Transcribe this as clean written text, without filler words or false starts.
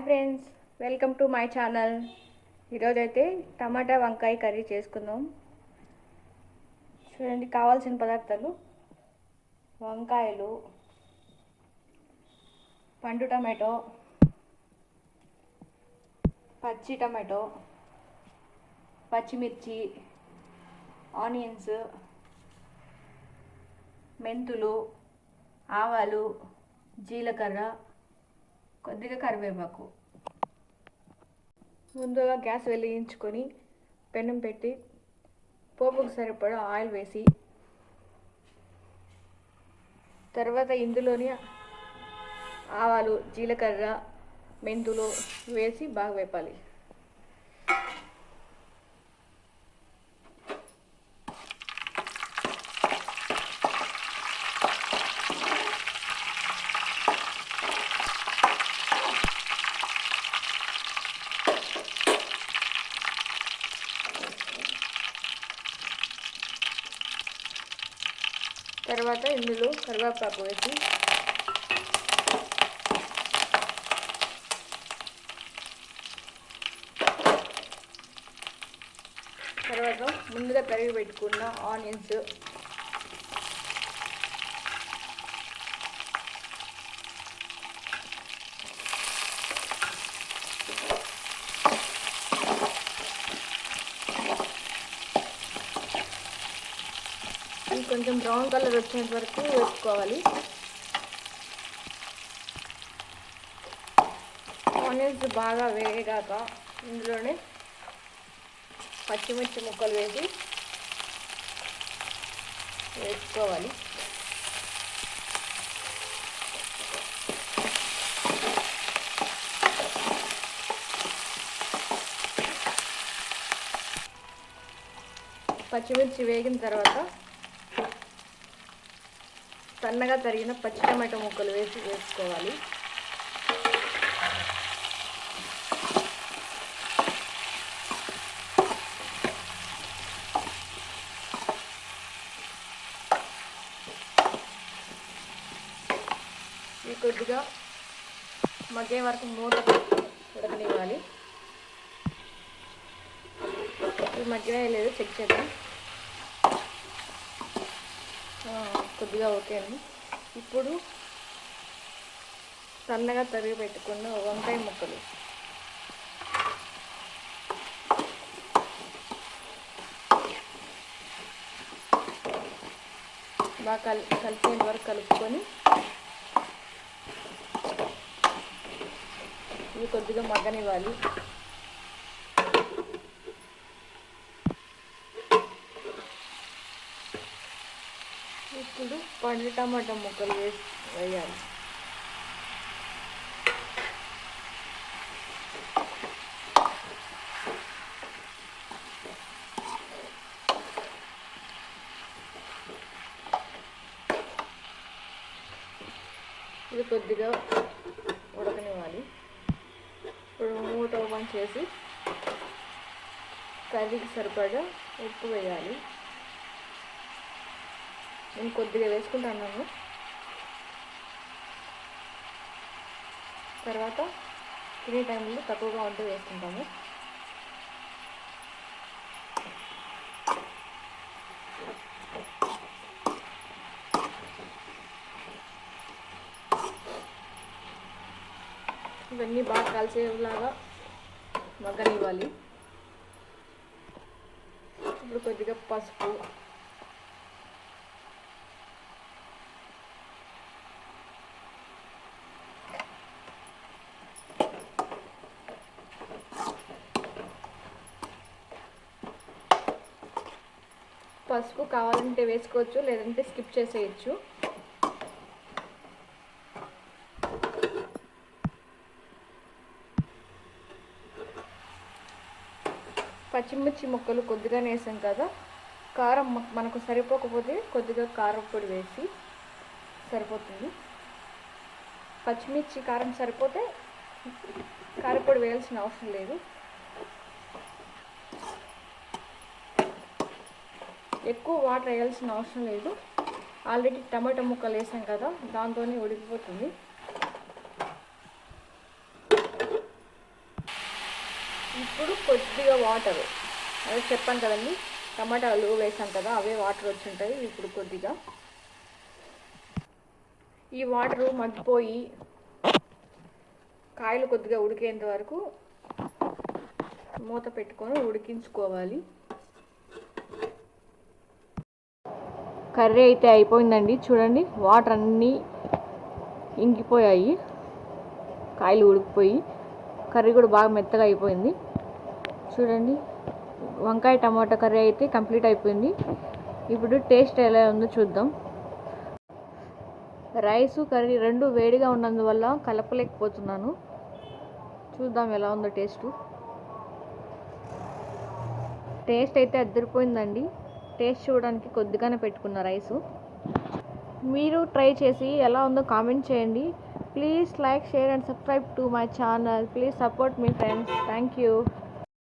Hi friends, welcome to my channel. ఈరోజైతే టమాటా వంకాయ curry చేసుకుందాం. చూడండి, కావాల్సిన పదార్థాలు: వంకాయలు, పండు టమాటో, పచ్చి టమాటో, పచ్చిమిర్చి, ఆనియన్స్, మెంతులు, ఆవాలు, జీలకర్ర, కొద్దిగా కరివేపాకు. ముందుగా గ్యాస్ వెలిగించుకొని పెనం పెట్టి పోపుకు సరిపడా ఆయిల్ వేసి, తర్వాత ఇందులోని ఆవాలు, జీలకర్ర, మెంతులు వేసి బాగా వేపాలి. తర్వాత ఇందులో కరివేపాకు వేసి, తర్వాత ముందుగా తరిగి పెట్టుకున్న ఆనియన్స్, కొంచెం బ్రౌన్ కలర్ వచ్చేంత వరకు వేసుకోవాలి. ఆనియన్స్ బాగా వేగాక ఇందులోనే పచ్చిమిర్చి ముక్కలు వేసుకోవాలి. పచ్చిమిర్చి వేగిన తర్వాత సన్నగా తరిగిన పచ్చి టమాటో ముక్కలు వేసుకోవాలి. ఇది కొద్దిగా మగ్గే వరకు మూత ఉడకనివ్వాలి. ఇది మగ్గినా లేదు చెక్ చేద్దాం. కొద్దిగా ఓకే అండి. ఇప్పుడు సన్నగా తరిగి పెట్టుకున్న వంకాయ ముక్కలు, బాగా కలిసేంత వరకు కలుపుకొని ఇవి కొద్దిగా మగ్గనివ్వాలి. ఇప్పుడు పండు టమాటా ముక్కలు వేయాలి. ఇది కొద్దిగా ఉడకనివ్వాలి. ఇప్పుడు మూత ఓపెన్ చేసి కర్రీకి సరిపడా ఉప్పు వేయాలి. నేను కొద్దిగా వేసుకుంటున్నాను. తర్వాత తినే టైంలో తక్కువగా ఉంటే వేసుకుంటాము. ఇవన్నీ బాగా కలిసేలాగా మగ్గనివ్వాలి. ఇప్పుడు కొద్దిగా పసుపు, కావాలంటే వేసుకోవచ్చు, లేదంటే స్కిప్ చేసేయచ్చు. పచ్చిమిర్చి ముక్కలు కొద్దిగా వేసాం కదా, కారం మనకు సరిపోకపోతే కొద్దిగా కారం పొడి వేసి సరిపోతుంది. పచ్చిమిర్చి కారం సరిపోతే కారపొడి వేయాల్సిన అవసరం లేదు. ఎక్కువ వాటర్ వేయాల్సిన అవసరం లేదు. ఆల్రెడీ టమాటా ముక్కలు వేసాం కదా, దాంతోనే ఉడికిపోతుంది. ఇప్పుడు కొద్దిగా వాటర్, అదే చెప్పాను కదండి టమాటాలు వేసాం కదా, అవే వాటర్ వచ్చి ఉంటాయి. ఇప్పుడు కొద్దిగా ఈ వాటరు మగ్గిపోయి కాయలు కొద్దిగా ఉడికేంత వరకు మూత పెట్టుకొని ఉడికించుకోవాలి. కర్రీ అయితే అయిపోయిందండి. చూడండి వాటర్ అన్నీ ఇంకిపోయాయి, కాయలు ఉడికిపోయి కర్రీ కూడా బాగా మెత్తగా అయిపోయింది. చూడండి వంకాయ టమాటా కర్రీ అయితే కంప్లీట్ అయిపోయింది. ఇప్పుడు టేస్ట్ ఎలా ఉందో చూద్దాం. రైసు కర్రీ రెండు వేడిగా ఉన్నందువల్ల కలపలేకపోతున్నాను. చూద్దాం ఎలా ఉందో టేస్ట్ అయితే అదిరిపోయిందండి. టేస్ట్ చూడడానికి కొద్దిగానే పెట్టుకున్న రైసు. మీరు ట్రై చేసి ఎలా ఉందో కామెంట్ చేయండి. Please like, share and subscribe to my channel. Please support me friends. Thank you.